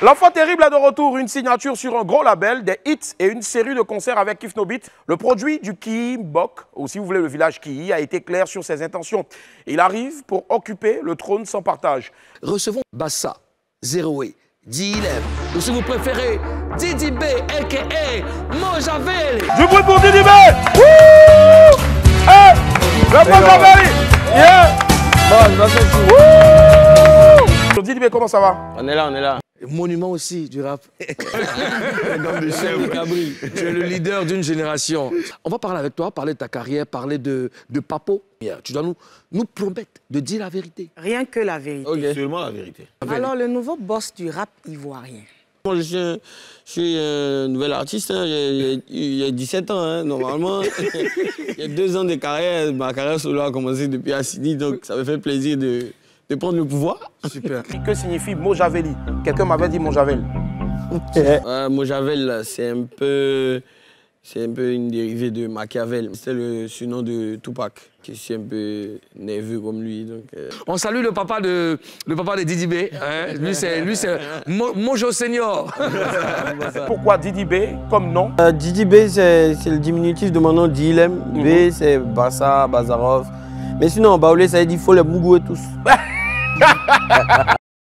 L'Enfant Terrible est de retour, une signature sur un gros label, des hits et une série de concerts avec Kif No Beat. Le produit du Kii Mbok, ou si vous voulez le village Kii, a été clair sur ses intentions. Il arrive pour occuper le trône sans partage. Recevons Bassa, Zeroé, Dilem, ou si vous préférez, Didi B, a.k.a. Mojavel. Du bruit pour Didi B. Wouh! Hey! Le Mojavel! Yeah! Bon, Didi B, comment ça va? On est là, on est là. Monument aussi du rap. Tu es le leader d'une génération. On va parler avec toi, parler de ta carrière, parler de Papo. Tu dois nous promettre de dire la vérité. Rien que la vérité. Okay. Seulement la vérité. Alors, le nouveau boss du rap ivoirien. Moi, je suis un nouvel artiste. Hein. Il y a 17 ans, hein, normalement. Il y a 2 ans de carrière. Ma carrière solo a commencé depuis Assini, donc ça me fait plaisir de prendre le pouvoir. Super. Que signifie Mojaveli? Quelqu'un m'avait dit Mojavel. Mojavel, c'est un peu une dérivée de Machiavel. C'était le surnom de Tupac, qui est un peu nerveux comme lui. Donc, On salue le papa de Didi B. Hein? Lui, c'est Mojo Senior. Pourquoi Didi B comme nom? Didi B, c'est le diminutif de mon nom, Dilem. B, c'est Bassa, Bazarov. Mais sinon, Baoulé, ça veut dire qu'il faut les bougouer tous.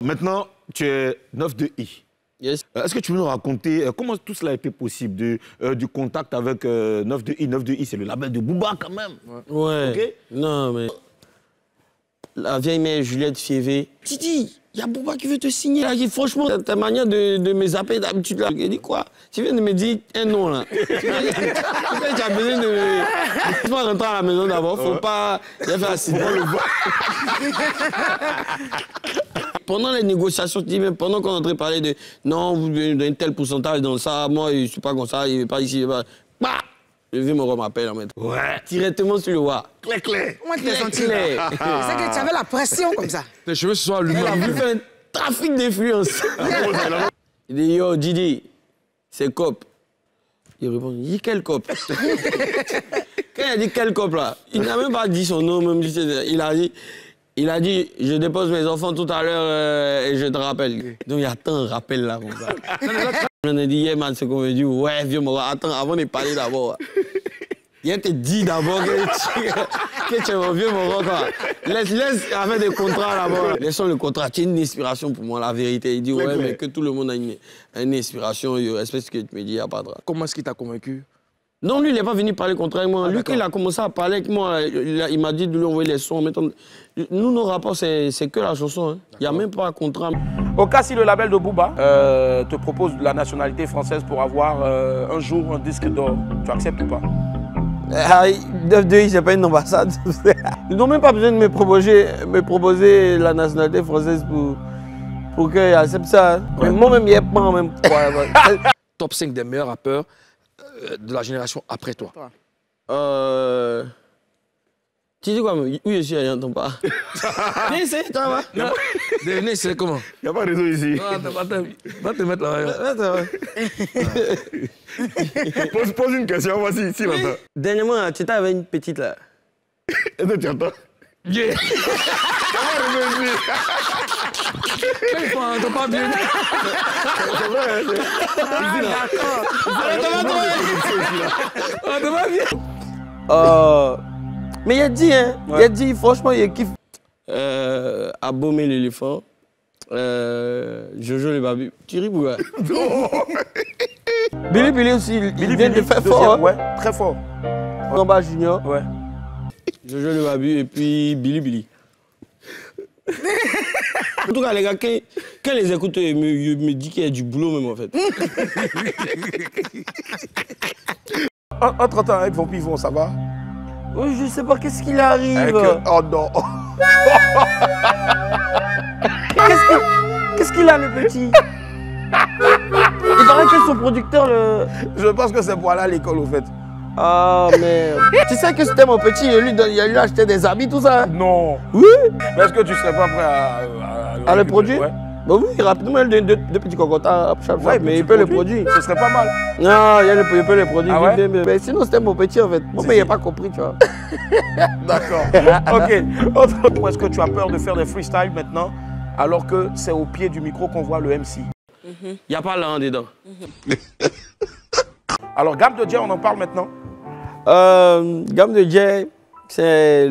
Maintenant, tu es 9 de I. yes. Est-ce que tu veux nous raconter comment tout cela a été possible, du contact avec 9 de I? 9 de I, c'est le label de Booba quand même. Ouais. Okay? Non, mais la vieille mère Juliette Fievé. Titi, il y a Booba qui veut te signer là. Franchement, ta manière de me zapper d'habitude là. Je dis quoi? Tu viens de me dire un nom là. Tu as besoin de me. Il faut rentrer à la maison d'abord. Faut pas. Il a fait accident. Pendant les négociations, tu dis, même pendant qu'on est en train de parler de non, vous donnez un tel pourcentage dans ça, moi je suis pas comme ça, il n'est pas ici, il n'est pas. Bah! Le vieux me m'appelle en fait. Ouais. Directement sur le roi. Clair. Comment tu t'es senti? C'est que tu avais la pression comme ça. Tes cheveux se sont allumés. Elle a voulu faire un trafic d'influence. Il dit yo, Didi, c'est cop. Il répond, il dit quel cop? Quand il a dit quel cop là, il n'a même pas dit son nom, même il a dit, je dépose mes enfants tout à l'heure et je te rappelle. Donc il y a tant de rappels là comme ça. On a dit, yeah man, c'est qu'on veut dire, ouais vieux Moro, attends, avant de parler d'abord. Il te dit d'abord que tu es mon vieux Moro quoi. Laisse avec des contrats d'abord. Laissons le contrat, tu es une inspiration pour moi, la vérité. Il dit, ouais, mais que tout le monde a une inspiration, il respecte ce que tu me dis, il n'y a pas de drame. Comment est-ce qu'il t'a convaincu? Non, lui, il n'est pas venu parler contre moi. Lui, quand il a commencé à parler avec moi, il m'a dit de lui envoyer les sons. Nous, nos rapports, c'est que la chanson. Hein. Il n'y a même pas un contrat. Au cas si le label de Booba te propose la nationalité française pour avoir un jour un disque d'or, tu acceptes ou pas? 9 de I, c'est pas une ambassade. Ils n'ont même pas besoin de me proposer la nationalité française pour qu'ils acceptent ça. Mais moi-même, il n'y a pas en même temps. Top 5 des meilleurs rappeurs de la génération après toi. Tu dis quoi, oui, je suis, j'entends pas. Viens, c'est toi, va. Devenez, c'est comment? Il n'y a pas de réseau ici. Va te mettre là. Pose une question, voici, ici, là. Dernièrement, tu étais avec une petite là. Est-ce que tu entends? Yeah! T'as pas bien. C'est vrai, D'accord. Mais il a dit, hein. Il a dit, franchement, il kiffe. Abomé l'éléphant. Jojo le babu. Tu ris pourquoi? Billy aussi, il vient de faire deuxième, fort. Ouais, très fort. Ramba Junior. Ouais. Jojo le babu et puis Billy. En tout cas, les gars, quand les écoute, ils me disent qu'il y a du boulot même en fait. Entre-temps, avec Von Pivon, ça va? Oui, je sais pas qu'est-ce qu'il arrive. Oh non! Qu'est-ce qu'il a, le petit? Il paraît que son producteur, le... Je pense que c'est pour aller à l'école, au fait. Ah, merde. Tu sais que c'était mon petit, il a lui acheté des habits, tout ça? Non. Oui. Mais est-ce que tu serais pas prêt à le produire? Ouais. Bah oui, rapidement, deux petits cocotas à chaque fois, Ouais, mais il peut le produire. Ce serait pas mal. Non, il peut le produire. Ah ouais? Mais sinon, c'était mon petit, en fait. Moi, mais il n'a pas compris, tu vois. D'accord. Ok. Autre, est-ce que tu as peur de faire des freestyles maintenant, alors que c'est au pied du micro qu'on voit le MC? il n'y a pas l'argent dedans. Alors, gamme de Djay, on en parle maintenant. Gamme de Djay, c'est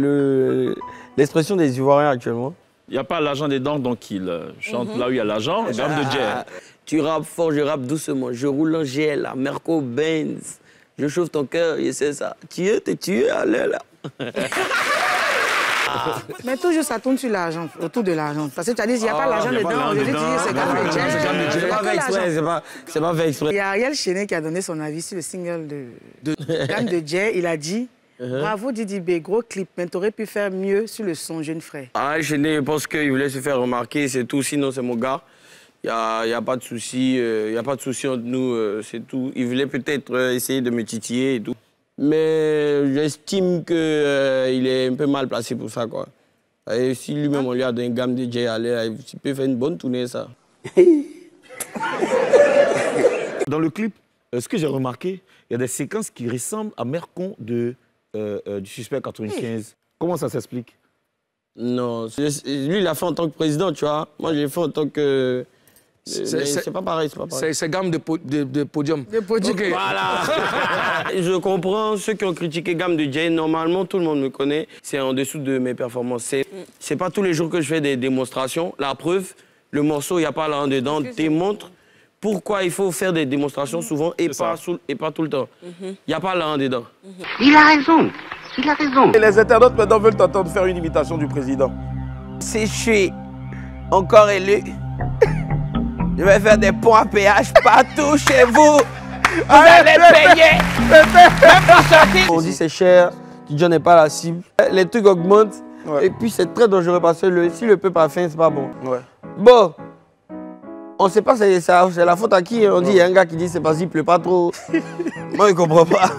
l'expression des Ivoiriens actuellement. Il n'y a pas l'argent dedans, donc il chante là où il y a l'argent. Gamme de Djay. Tu rappes fort, je rappe doucement. Je roule en GL, à Merco Benz. Je chauffe ton cœur, et c'est ça. T'es tué, allez là. Mais toujours, ça tourne sur l'argent, autour de l'argent. Parce que tu as dit, il n'y a pas l'argent dedans. Je vais te dire, c'est Gamme de Djay. C'est pas fait exprès, c'est pas fait exprès. Il y a Ariel Chenet qui a donné son avis sur le single de Gamme de Djay. Il a dit, bravo Didi B, gros clip, mais t'aurais pu faire mieux sur le son, jeune frère. Ariel Chenet, je pense qu'il voulait se faire remarquer, c'est tout. Sinon, c'est mon gars. Il n'y a pas de souci, entre nous, c'est tout. Il voulait peut-être essayer de me titiller et tout. Mais j'estime qu'il est un peu mal placé pour ça, quoi. Et si lui-même, on lui a donné une Gamme de Djay, il peut faire une bonne tournée, ça. Dans le clip, ce que j'ai remarqué, il y a des séquences qui ressemblent à Mercon du Suspect 95. Comment ça s'explique? Non, lui, il l'a fait en tant que président, tu vois. Moi, je l'ai fait en tant que... C'est pas pareil, c'est pas pareil. C'est Gamme de podium. De podium. Okay. Voilà. Je comprends ceux qui ont critiqué Gamme de Djay. Normalement, tout le monde me connaît. C'est en dessous de mes performances. C'est pas tous les jours que je fais des démonstrations. La preuve, le morceau, il n'y a pas là dedans, démontre pourquoi il faut faire des démonstrations souvent et pas tout le temps. Il n'y a pas là dedans. Il a raison. Il a raison. Et les internautes maintenant veulent t'entendre faire une imitation du président. C'est chez encore élu. Je vais faire des ponts à péage partout chez vous. Vous allez payer. Même pour sortir. On dit c'est cher, Tidjo n'est pas la cible. Les trucs augmentent. Ouais. Et puis c'est très dangereux parce que si le peuple a faim, c'est pas bon. Ouais. Bon, on sait pas c'est la faute à qui. On dit il y a un gars qui dit c'est parce qu'il pleut pas trop. Moi je comprends pas.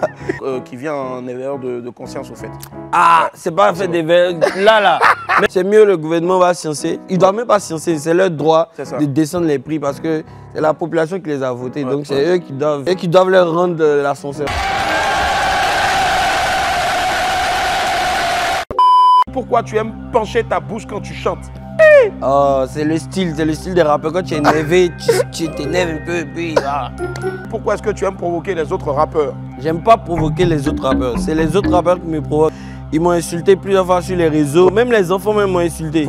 Qui vient en éveilleur de conscience au fait. Ah, c'est pas fait d'éveil. Là. C'est mieux le gouvernement va sciencer. Ils doivent même pas sciencer, c'est leur droit de descendre les prix parce que c'est la population qui les a votés. Ouais, donc c'est eux qui doivent leur rendre l'ascenseur. Pourquoi tu aimes pencher ta bouche quand tu chantes? Oh, c'est le style des rappeurs. Quand tu es énervé, tu t'énerves un peu et puis... Ah. Pourquoi est-ce que tu aimes provoquer les autres rappeurs? J'aime pas provoquer les autres rappeurs. C'est les autres rappeurs qui me provoquent. Ils m'ont insulté plusieurs fois sur les réseaux. Même les enfants m'ont insulté.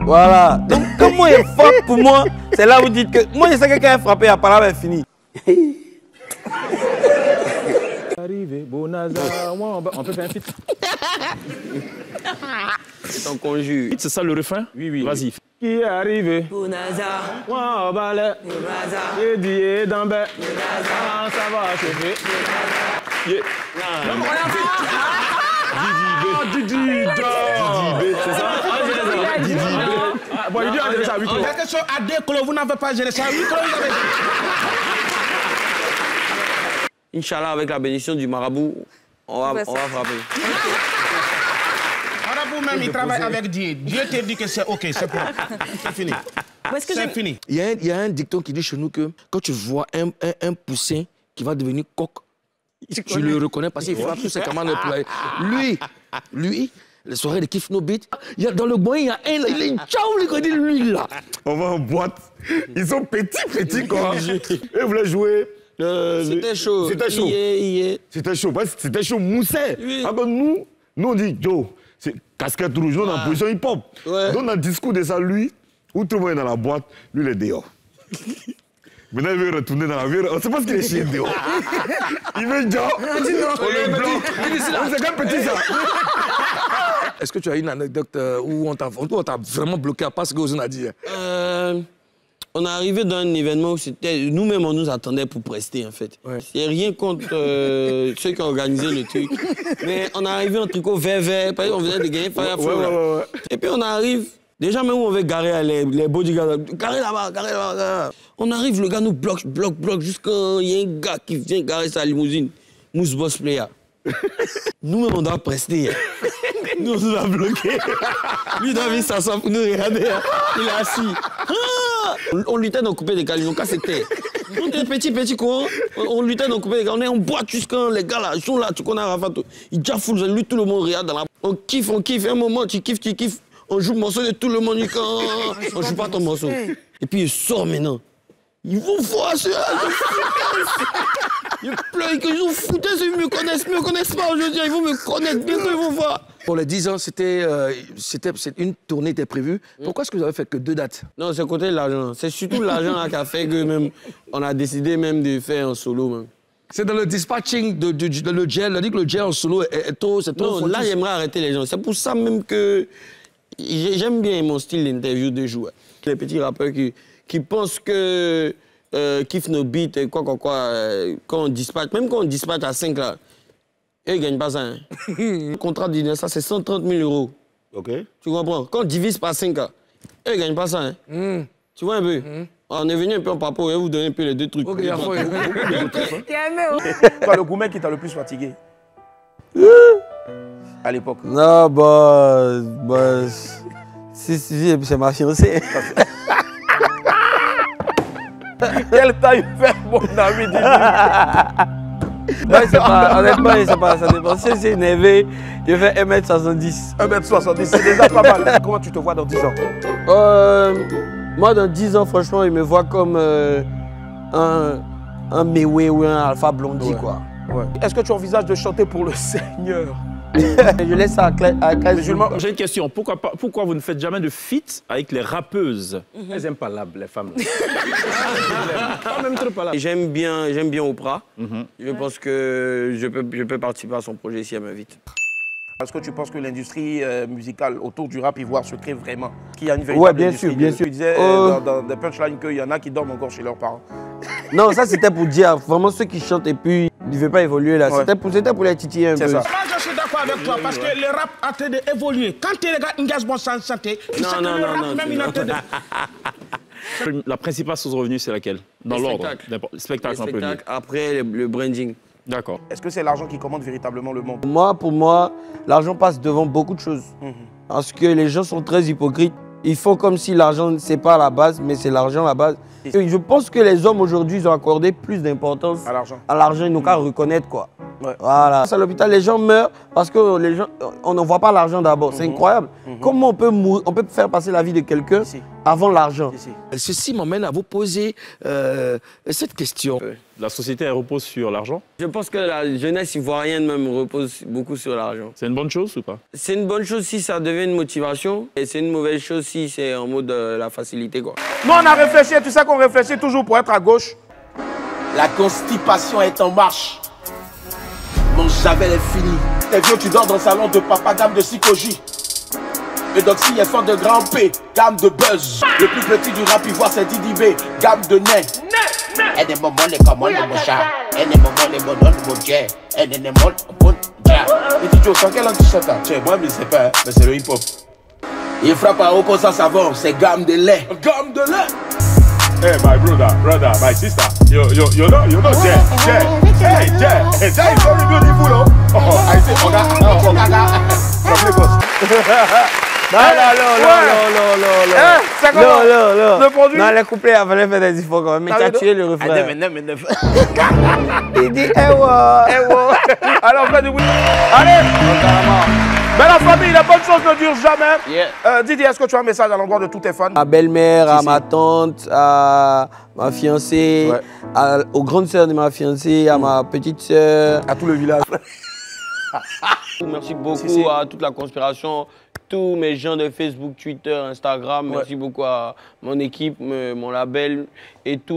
Voilà. Donc, comme moi, il est fort pour moi, c'est là où vous dites que... Moi, je sais que quelqu'un est frappé, la parole est finie. On peut faire un feat. C'est un conjure. C'est ça le refrain? Oui. Vas-y. Qui est arrivé? Bounaza. Ouah, balai. Bounaza. Et dit d'ambé. Bounaza. Ça va chauffer. Yeah. Didi B, c'est ça? Didi B. Bon, il dit à gérer ça à 8 kilos. Quelque chose à 2 kilos, vous n'avez pas géré ça à 8 kilos, vous avez... Inch'Allah, avec la bénédiction du marabout, on va frapper. Marabout même, il travaille avec Dieu. Dieu te dit que c'est OK, c'est bon. C'est fini. C'est fini. Il y a un dicton qui dit chez nous que quand tu vois un poussin qui va devenir coq, tu le reconnais parce qu'il frappe tous ses camarades de poulailler. Lui, les soirées de Kiff No Beat, dans le bois, il y a un, il est ciao, lui là. On va en boîte. Ils sont petits quoi. Ils voulaient jouer. C'était chaud. C'était chaud. C'était chaud. C'était chaud, moussé. Alors nous on dit, Joe, c'est casquette rouge, nous on est en position hip-hop. Ouais. Donc dans le discours de ça, lui, où tout le monde est dans la boîte, lui il est dehors. Maintenant il veut retourner dans la vie, on ne sait pas ce qu'il est chier dehors. Il veut dire, on le blanc. C'est quand même petit ça. Est-ce que tu as une anecdote où on t'a vraiment bloqué à part ce que Ozone a dit? On est arrivé dans un événement où c'était... Nous-mêmes, on nous attendait pour prester, en fait. Ouais. C'est rien contre ceux qui ont organisé le truc. Mais on est arrivé en tricot vert, parce qu'on venait de gagner Fire Flow. Ouais. Et puis on arrive... Déjà, même où on veut garer les bodyguards, garer là-bas. On arrive, le gars nous bloque, jusqu'à il y a un gars qui vient garer sa limousine. Mousse Boss Player. Nous-mêmes, on doit prester. Nous, on nous a bloqués. Lui, il a mis s'asseoir pour nous regarder. Il est assis. On luttait dans le coupé des gars, ils nous cassé terre. On était petit courant, on luttait dans le coupé des gars, on est en boîte jusqu'à les gars là, ils sont là, tu connais Rafa, ils déjà foutent, lui, tout le monde regarde dans la... On kiffe, un moment, tu kiffes. On joue le morceau de tout le monde, on joue pas ton morceau. Et puis il sort maintenant. Ils vont voir ceux-là. Ils pleurent que je vous foutaise, ils me connaissent pas aujourd'hui, ils vont me connaître, bientôt ils vont voir. Pour les 10 ans, une tournée était prévue. Pourquoi est-ce que vous avez fait que 2 dates? Non, c'est côté de l'argent. C'est surtout l'argent qui a fait que même on a décidé même de faire un solo. Même. C'est dans le dispatching de le gel. On a dit que le gel en solo est trop... Non, là, j'aimerais arrêter les gens. C'est pour ça même que j'aime bien mon style d'interview de jouer. Les petits rappeurs qui pensent que Kiff No Beat et quoi, quand on dispatche, même quand on dispatche à 5 là, eux, ils ne gagnent pas ça. Hein. Le contrat de ça, c'est 130 000 €. OK. Tu comprends? Quand on divise par 5 là, eux, ils ne gagnent pas ça. Hein. Tu vois un peu? On est venu un peu en papo, je vais vous donner un peu les 2 trucs. Ok, il y a Toi, le gourmet qui t'a le plus fatigué à l'époque? Non, si, c'est ma fiancée. Quelle taille fait, mon ami Didi? Non, honnêtement, c'est pas, ça dépend. Si c'est énervé, je fais 1m70. 1m70, c'est déjà pas mal. Comment tu te vois dans 10 ans? Moi, dans 10 ans, franchement, il me voit comme un Mewe ou un Alpha Blondie, quoi. Ouais. Est-ce que tu envisages de chanter pour le Seigneur? Je laisse ça à Claire. J'ai une question. Pourquoi vous ne faites jamais de feat avec les rappeuses? Elles n'aiment pas les femmes. Pas même trop pas là. J'aime bien Oprah. Je pense que je peux participer à son projet si elle m'invite. Est-ce que tu penses que l'industrie musicale autour du rap ivoire se crée vraiment? Qu'il y a une véritable Ouais, bien industrie sûr, bien sûr. Tu disais dans des punchlines qu'il y en a qui dorment encore chez leurs parents. Non, ça c'était pour dire vraiment ceux qui chantent et puis ils ne veulent pas évoluer là. Ouais. C'était pour les titiller un peu. Ça. Moi, je suis d'accord avec toi parce que le rap a en train d'évoluer. Quand tu regardes une gaz bon sans santé, tu sais que le rap même il est en train de... La principale source de revenus, c'est laquelle? Dans l'ordre? Spectacle, un peu mieux. Après, le branding. D'accord. Est-ce que c'est l'argent qui commande véritablement le monde? Pour moi, l'argent passe devant beaucoup de choses. Parce que les gens sont très hypocrites. Ils font comme si l'argent, c'est pas la base, mais c'est l'argent la base. Et je pense que les hommes aujourd'hui, ils ont accordé plus d'importance à l'argent. Ils n'ont qu'à reconnaître, quoi. Ouais. Voilà. À l'hôpital, les gens meurent parce que les gens, on ne voit pas l'argent d'abord. C'est incroyable. Comment on peut faire passer la vie de quelqu'un avant l'argent? Ceci m'emmène à vous poser cette question. La société, elle repose sur l'argent? Je pense que la jeunesse ivoirienne même repose beaucoup sur l'argent. C'est une bonne chose ou pas? C'est une bonne chose si ça devient une motivation et c'est une mauvaise chose si c'est en mode la facilité, quoi. Nous, on a réfléchi, tu sais qu'on réfléchit toujours pour être à gauche. La constipation est en marche. Mon javel est fini. T'es vieux, tu dors dans le salon de papa, gamme de psychogie. Le Doxy est fort de grand P, gamme de buzz. Le plus petit du rap ivoire, c'est Didi B, gamme de nez. Et des moments, les commandes, mon chat. Et des moments, les bonhommes, mon dieu. Et des moments, bon dieu. Et tu dis, sans quelle langue tu chantes? Tiens, moi, je ne sais pas, mais c'est le hip-hop. Il frappe à haut comme ça savon, c'est gamme de lait. Gamme de lait. Hey, my brother, my sister, you know, Jay. Hey, Jay is very beautiful, oh. I say, Oga, from Lagos. Non. Le produit. Non, les couplets, il fallait faire des efforts quand même. Mais tu as tué le refrain. Il dit, eh ouais. Alors, fais du bruit. Allez. Mais la famille, les bonnes choses ne durent jamais. Didi, est-ce que tu as un message à l'endroit de tous tes fans? À ma belle-mère, à ma tante, à ma fiancée, aux grandes sœurs de ma fiancée, à ma petite sœur. À tout le village. Merci beaucoup à toute la conspiration, tous mes gens de Facebook, Twitter, Instagram. Merci beaucoup à mon équipe, mon label et tout.